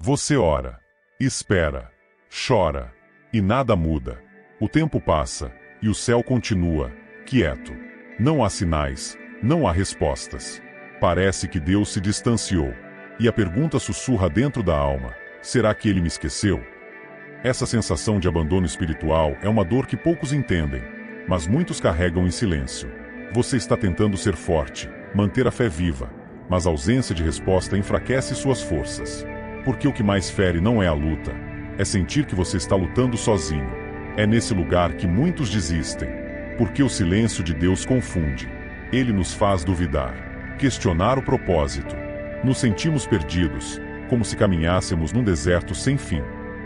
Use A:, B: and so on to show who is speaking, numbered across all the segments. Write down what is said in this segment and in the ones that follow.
A: Você ora, espera, chora, e nada muda. O tempo passa, e o céu continua, quieto. Não há sinais, não há respostas. Parece que Deus se distanciou. E a pergunta sussurra dentro da alma: será que ele me esqueceu? Essa sensação de abandono espiritual é uma dor que poucos entendem, mas muitos carregam em silêncio. Você está tentando ser forte, manter a fé viva, mas a ausência de resposta enfraquece suas forças. Porque o que mais fere não é a luta, é sentir que você está lutando sozinho. É nesse lugar que muitos desistem, porque o silêncio de Deus confunde. Ele nos faz duvidar, questionar o propósito. Nos sentimos perdidos, como se caminhássemos num deserto sem fim.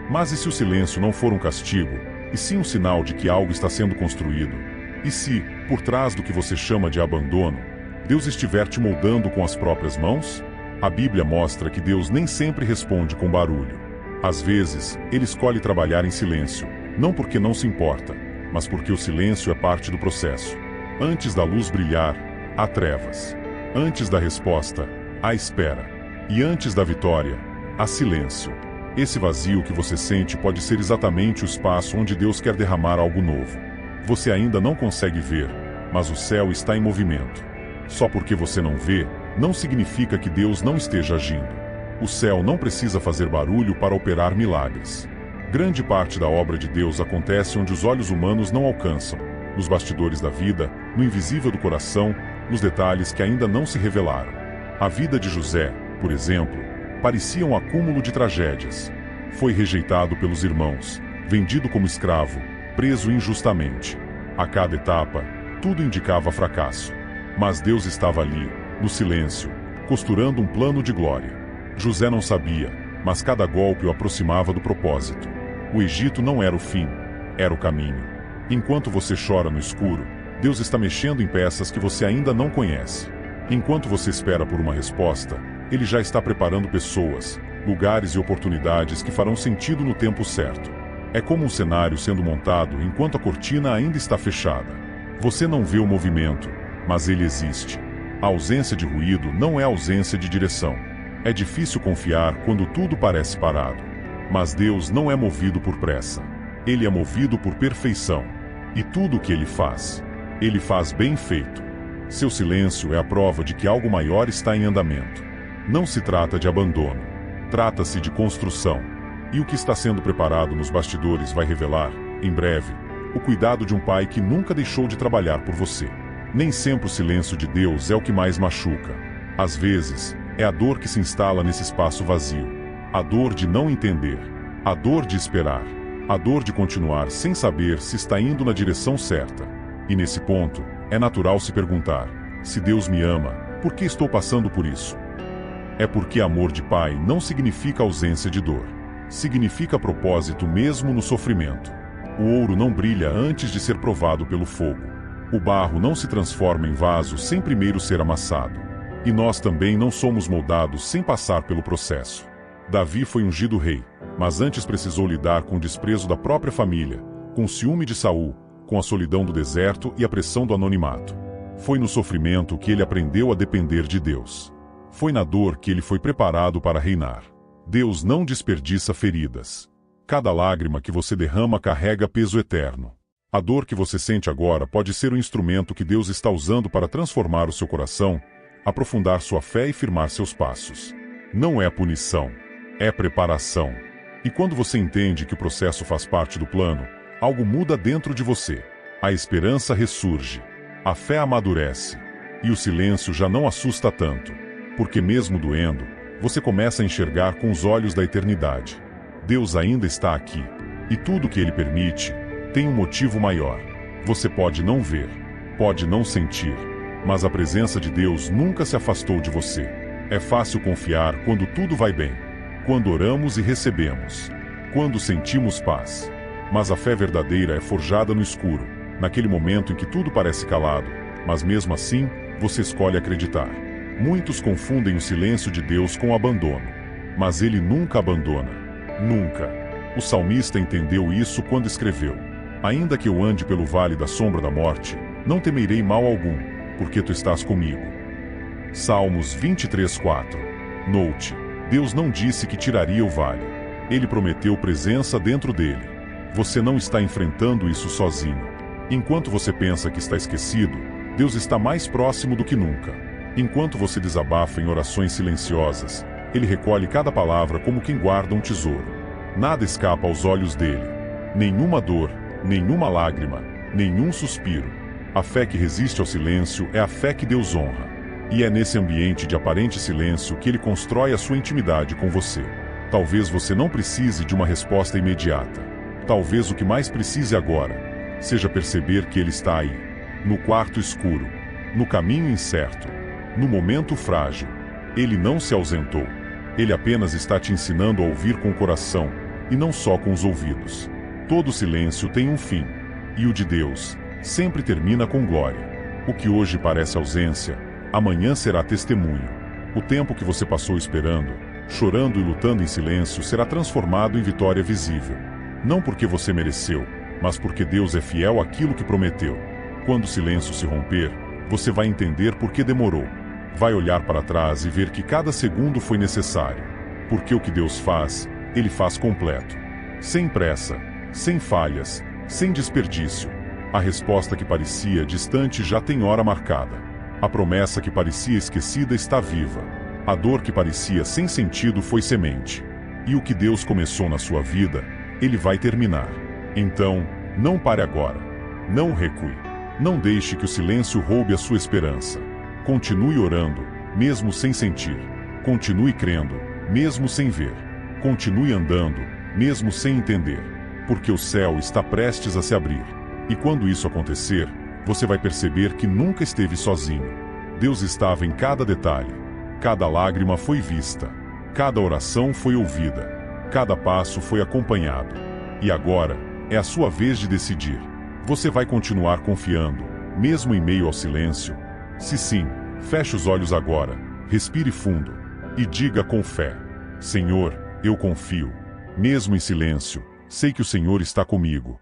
A: Mas e se o silêncio não for um castigo, e sim um sinal de que algo está sendo construído? E se, por trás do que você chama de abandono, Deus estiver te moldando com as próprias mãos? A Bíblia mostra que Deus nem sempre responde com barulho. Às vezes, Ele escolhe trabalhar em silêncio, não porque não se importa, mas porque o silêncio é parte do processo. Antes da luz brilhar, há trevas. Antes da resposta, há espera. E antes da vitória, há silêncio. Esse vazio que você sente pode ser exatamente o espaço onde Deus quer derramar algo novo. Você ainda não consegue ver, mas o céu está em movimento. Só porque você não vê, não significa que Deus não esteja agindo. O céu não precisa fazer barulho para operar milagres. Grande parte da obra de Deus acontece onde os olhos humanos não alcançam, nos bastidores da vida, no invisível do coração, nos detalhes que ainda não se revelaram. A vida de José, por exemplo, parecia um acúmulo de tragédias. Foi rejeitado pelos irmãos, vendido como escravo, preso injustamente. A cada etapa, tudo indicava fracasso. Mas Deus estava ali, no silêncio, costurando um plano de glória. José não sabia, mas cada golpe o aproximava do propósito. O Egito não era o fim, era o caminho. Enquanto você chora no escuro, Deus está mexendo em peças que você ainda não conhece. Enquanto você espera por uma resposta, Ele já está preparando pessoas, lugares e oportunidades que farão sentido no tempo certo. É como um cenário sendo montado enquanto a cortina ainda está fechada. Você não vê o movimento, mas ele existe. A ausência de ruído não é ausência de direção. É difícil confiar quando tudo parece parado. Mas Deus não é movido por pressa. Ele é movido por perfeição. E tudo o que Ele faz bem feito. Seu silêncio é a prova de que algo maior está em andamento. Não se trata de abandono. Trata-se de construção. E o que está sendo preparado nos bastidores vai revelar, em breve, o cuidado de um pai que nunca deixou de trabalhar por você. Nem sempre o silêncio de Deus é o que mais machuca. Às vezes, é a dor que se instala nesse espaço vazio. A dor de não entender. A dor de esperar. A dor de continuar sem saber se está indo na direção certa. E nesse ponto, é natural se perguntar: se Deus me ama, por que estou passando por isso? É porque amor de pai não significa ausência de dor. Significa propósito mesmo no sofrimento. O ouro não brilha antes de ser provado pelo fogo. O barro não se transforma em vaso sem primeiro ser amassado. E nós também não somos moldados sem passar pelo processo. Davi foi ungido rei, mas antes precisou lidar com o desprezo da própria família, com o ciúme de Saul, com a solidão do deserto e a pressão do anonimato. Foi no sofrimento que ele aprendeu a depender de Deus. Foi na dor que ele foi preparado para reinar. Deus não desperdiça feridas. Cada lágrima que você derrama carrega peso eterno. A dor que você sente agora pode ser o instrumento que Deus está usando para transformar o seu coração, aprofundar sua fé e firmar seus passos. Não é punição, é preparação. E quando você entende que o processo faz parte do plano, algo muda dentro de você. A esperança ressurge, a fé amadurece, e o silêncio já não assusta tanto, porque mesmo doendo, você começa a enxergar com os olhos da eternidade. Deus ainda está aqui, e tudo que Ele permite tem um motivo maior. Você pode não ver, pode não sentir, mas a presença de Deus nunca se afastou de você. É fácil confiar quando tudo vai bem, quando oramos e recebemos, quando sentimos paz. Mas a fé verdadeira é forjada no escuro, naquele momento em que tudo parece calado, mas mesmo assim, você escolhe acreditar. Muitos confundem o silêncio de Deus com o abandono. Mas Ele nunca abandona. Nunca. O salmista entendeu isso quando escreveu: ainda que eu ande pelo vale da sombra da morte, não temerei mal algum, porque Tu estás comigo. Salmos 23:4. Note: Deus não disse que tiraria o vale. Ele prometeu presença dentro dele. Você não está enfrentando isso sozinho. Enquanto você pensa que está esquecido, Deus está mais próximo do que nunca. Enquanto você desabafa em orações silenciosas, Ele recolhe cada palavra como quem guarda um tesouro. Nada escapa aos olhos dele. Nenhuma dor, nenhuma lágrima, nenhum suspiro. A fé que resiste ao silêncio é a fé que Deus honra. E é nesse ambiente de aparente silêncio que Ele constrói a sua intimidade com você. Talvez você não precise de uma resposta imediata. Talvez o que mais precise agora seja perceber que Ele está aí, no quarto escuro, no caminho incerto, no momento frágil. Ele não se ausentou. Ele apenas está te ensinando a ouvir com o coração, e não só com os ouvidos. Todo silêncio tem um fim, e o de Deus sempre termina com glória. O que hoje parece ausência, amanhã será testemunho. O tempo que você passou esperando, chorando e lutando em silêncio será transformado em vitória visível. Não porque você mereceu, mas porque Deus é fiel àquilo que prometeu. Quando o silêncio se romper, você vai entender por que demorou. Vai olhar para trás e ver que cada segundo foi necessário. Porque o que Deus faz, Ele faz completo. Sem pressa, sem falhas, sem desperdício. A resposta que parecia distante já tem hora marcada. A promessa que parecia esquecida está viva. A dor que parecia sem sentido foi semente. E o que Deus começou na sua vida, Ele vai terminar. Então, não pare agora. Não recue. Não deixe que o silêncio roube a sua esperança. Continue orando, mesmo sem sentir. Continue crendo, mesmo sem ver. Continue andando, mesmo sem entender. Porque o céu está prestes a se abrir. E quando isso acontecer, você vai perceber que nunca esteve sozinho. Deus estava em cada detalhe. Cada lágrima foi vista. Cada oração foi ouvida. Cada passo foi acompanhado. E agora, é a sua vez de decidir. Você vai continuar confiando, mesmo em meio ao silêncio? Se sim, feche os olhos agora, respire fundo e diga com fé: Senhor, eu confio. Mesmo em silêncio, sei que o Senhor está comigo.